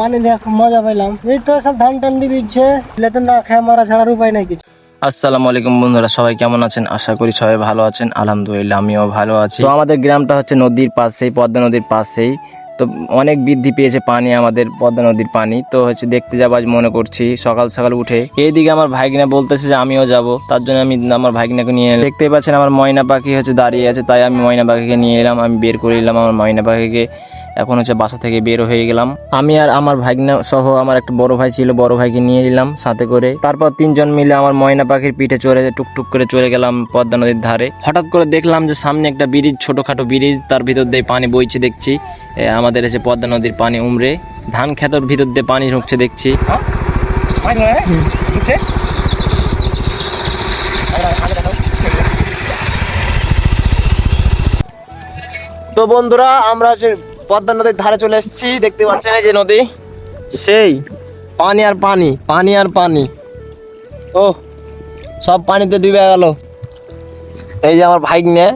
পানি দিয়ে খুব মজা পেলাম। এই তো সব ধান টান দিচ্ছে, না খেয়ে মারা ছাড়ার উপায় নাই কিছু। আসসালামু আলাইকুম বন্ধুরা, সবাই কেমন আছেন? আশা করি সবাই ভালো আছেন। আলহামদুলিল্লাহ আমিও ভালো আছি। তো আমাদের গ্রামটা হচ্ছে নদীর পাশেই, পদ্মা নদীর পাশেই। তো অনেক বৃদ্ধি পেয়েছে পানি, আমাদের পদ্মা নদীর পানি। তো হচ্ছে দেখতে যাবো আজ মনে করছি সকাল সকাল উঠে। এইদিকে আমার ভাইগিনা বলতেছে যে আমিও যাব, তার জন্য আমি আমার ভাইগিনাকে নিয়ে এলাম। দেখতে পাচ্ছেন আমার ময়না পাখি হচ্ছে দাঁড়িয়ে আছে, তাই আমি ময়না পাখিকে নিয়ে এলাম। আমি বের করে নিলাম আমার ময়না পাখিকে। এখন হচ্ছে বাসা থেকে বের হয়ে গেলাম। আমি আর আমার ভাগনা সহ আমার একটা বড় ভাই ছিল, বড় ভাইকে নিয়ে নিলাম সাথে করে। তারপর তিনজন মিলে আমার ময়না পাখির পিঠে চড়ে টুকটুক করে চলে গেলাম পদ্মা নদীর ধারে। হঠাৎ করে দেখলাম যে সামনে একটা ব্রিজ, ছোটখাটো ব্রিজ, তার ভিতর দিয়ে পানি বইছে দেখছি। আমাদের এসে পদ্মা নদীর পানি উমরে ধান ক্ষেতের ভিতর দিয়ে পানি ঢুকছে দেখছি। তো বন্ধুরা, আমরা পদ্মা নদীর ধারে চলে এসেছি। দেখতে পাচ্ছেন এই যে নদী, সেই পানি আর পানি, পানি আর পানি। ও সব পানিতে ডুবে গেল। এই যে আমার ভাইগনে,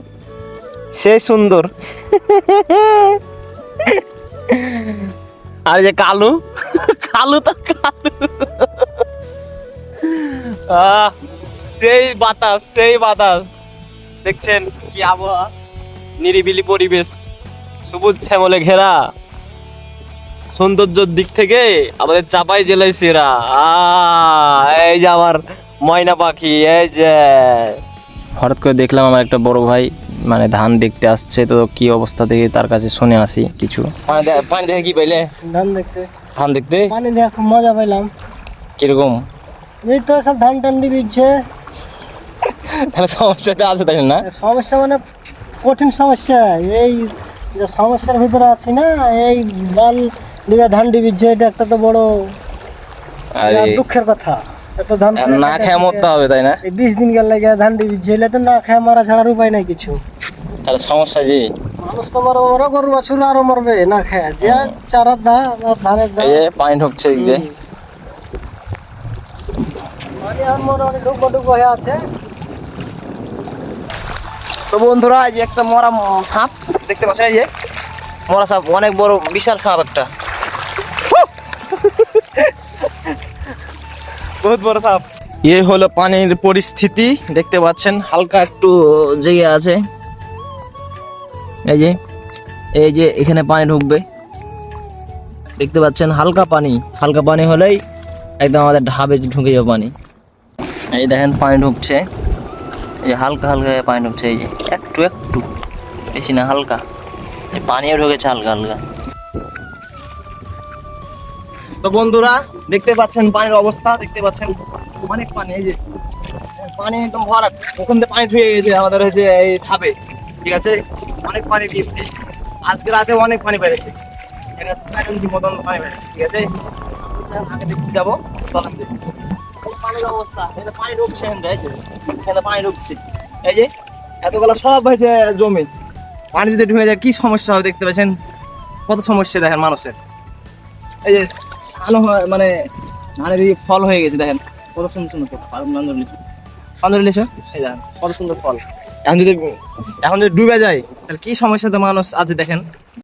সেই সুন্দর। আর যে কালু, কালু তো কালু। সেই বাতাস, সেই বাতাস। দেখছেন কি আবহাওয়া, নিরিবিলি পরিবেশ, সবুজ শ্যামলে ঘেরা। সৌন্দর্যের দিক থেকে আমাদের চাপাই জেলায় সেরা। এই যে আমার ময়না পাখি, এই যে। হঠাৎ করে দেখলাম আমার একটা বড় ভাই মানে ধান দেখতে আসছে। তো কি অবস্থা থেকে তার কাছে শুনে আসি কিছু। পানি দেখে কি পাইলে? ধান দেখতে, ধান দেখতে পানি দিয়ে খুব মজা পেলাম। কিরকম? এই তো সব ধান টান দিচ্ছে। তাহলে সমস্যাতে আছে তাই না? সমস্যা মানে কঠিন সমস্যা। এই যে সমস্যার ভিতরে আছি না, এই বাল দিবে ধান দিচ্ছে, এটা একটা তো বড় দুঃখের কথা। এত ধান না খেয়ে মরতে হবে তাই না? এই 20 দিন গেল লাগে ধান দিচ্ছে, তো না খেয়ে মারা ছাড়ার উপায় নাই কিছু। তাহলে সমস্যা যে মানুষ তো মরবে, গরু বাছুর আরো মরবে না খেয়ে। যে চারার ধানের এই যে পানি ঢুকছে এই যে। পানি আর মোটামুটি ডুবো ডুবো হয়ে আছে। তো বন্ধুরা, এই যে একটা মরা সাপ দেখতে পাচ্ছেন, এই যে মরা সাপ, অনেক বড় বিশাল সাপ একটা, বহুত বড় সাপ। এই হলো পানির পরিস্থিতি, দেখতে পাচ্ছেন হালকা একটু জেগে আছে। এই যে, এই যে এখানে পানি ঢুকবে, দেখতে পাচ্ছেন হালকা পানি। হালকা পানি হলেই একদম আমাদের ঢাবে ঢুকে যাবে পানি। এই দেখেন পানি ঢুকছে, এই যে হালকা হালকা পানি ঢুকছে, এই যে একটু একটু, বেশি না, হালকা। এই পানিও ঢুকেছে হালকা হালকা। তো বন্ধুরা, দেখতে পাচ্ছেন পানির অবস্থা, দেখতে পাচ্ছেন অনেক পানি। এই যে পানি একদম ভরা, ওখান থেকে পানি ঢুকে গেছে আমাদের হচ্ছে এই ঢাবে। ঠিক আছে, অনেক পানি দিয়েছে আজকে রাতে, অনেক পানি বেড়েছে। এটা 4 ইঞ্চি মতন পানি বেড়েছে। ঠিক আছে, আগে দেখতে যাবো। পানির অবস্থা, এটা পানি ঢুকছে, এখানে পানি ঢুকছে। এই যে এতগুলো সব হয়েছে জমি, পানি যদি ঢুকে যায় কি সমস্যা হবে দেখতে পাচ্ছেন, কত সমস্যা দেখেন মানুষের। এই যে ধান মানে ধানের ফল হয়ে গেছে, দেখেন কত সুন্দর সুন্দর সুন্দর লিচু, এই দেখেন কত সুন্দর ফল। এখন যদি ডুবে যায় তাহলে কি সমস্যাতে মানুষ আছে দেখেন।